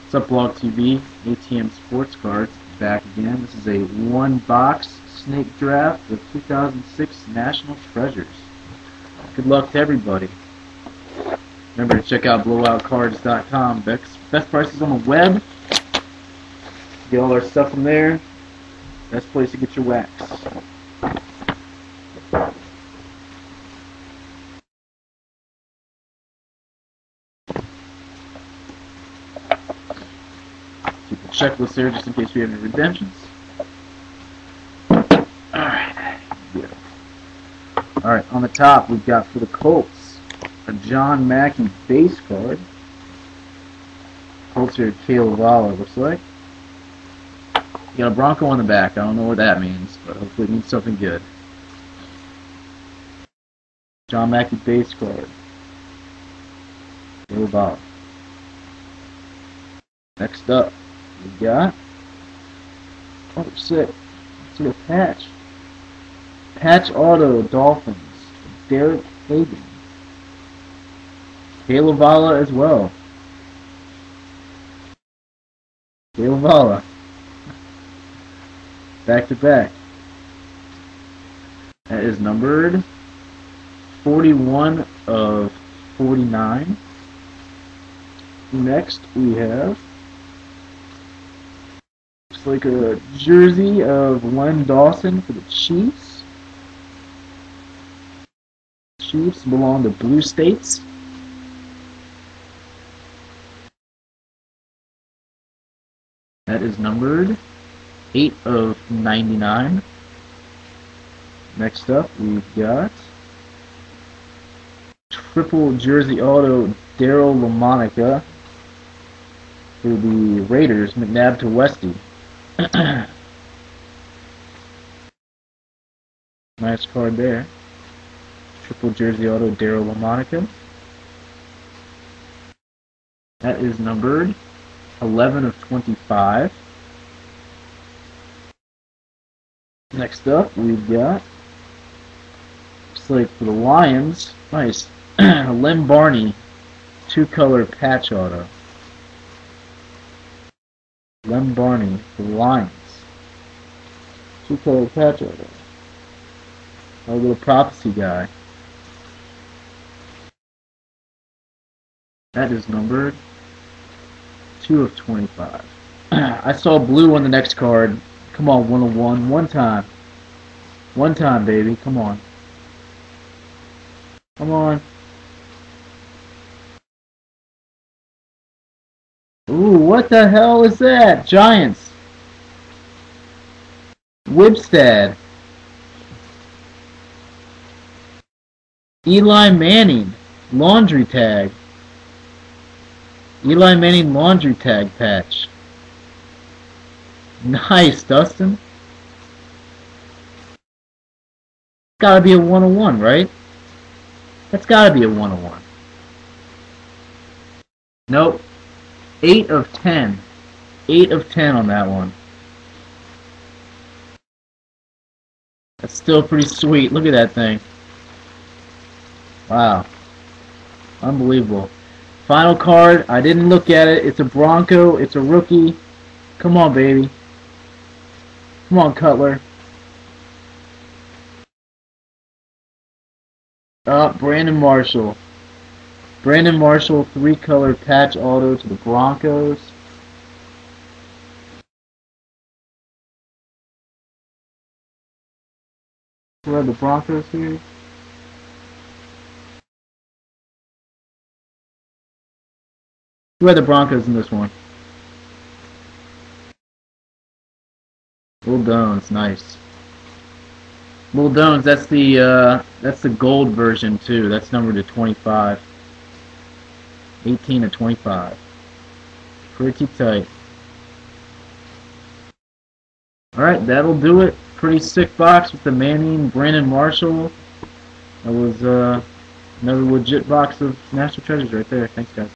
What's up, Blog TV? ATM Sportscards back again. This is a one-box snake draft of 2006 National Treasures. Good luck to everybody. Remember to check out blowoutcards.com. Best prices on the web. Get all our stuff from there. Best place to get your wax. Keep the checklist there just in case we have any redemptions. Alright, on the top we've got for the Colts a John Mackey base card. Colts are Kale, looks like. You got a Bronco on the back. I don't know what that means, but hopefully it means something good. John Mackey base card. Kale. Next up, we got, oh, sick. Let's see a patch. Patch auto Dolphins. Derek Hagan. Kale as well. Kale. Back to back. That is numbered 41 of 49. Next we have, looks like a jersey of Len Dawson for the Chiefs. Chiefs belong to Blue States. That is numbered 8 of 99. Next up, we've got triple jersey auto Daryl LaMonica for the Raiders, McNabb to Westy. Nice card there. Triple jersey auto Daryl LaMonica. That is numbered 11 of 25. Next up, we've got, looks like for the Lions, nice, Lem Barney, two-color patch auto. Lem Barney for the Lions, two-color patch auto. Our little prophecy guy. That is numbered 2 of 25. I saw blue on the next card. Come on, 101. One time. One time, baby. Come on. Come on. Ooh, what the hell is that? Giants. Wibstad. Eli Manning. Laundry tag. Eli Manning laundry tag patch. Nice, Dustin. Gotta be a 101, right? That's gotta be a 101. Nope. 8 of 10. 8 of 10 on that one. That's still pretty sweet. Look at that thing. Wow. Unbelievable. Final card. I didn't look at it. It's a Bronco. It's a rookie. Come on, baby. Come on, Cutler. Brandon Marshall. Brandon Marshall, three-color patch auto to the Broncos. Who are the Broncos here? Who had the Broncos in this one? Lil Dones, nice. Lil Dones, that's the gold version too. That's numbered to 25. 18 to 25. Pretty tight. Alright, that'll do it. Pretty sick box with the Manning, Brandon Marshall. That was another legit box of National Treasures right there. Thanks, guys.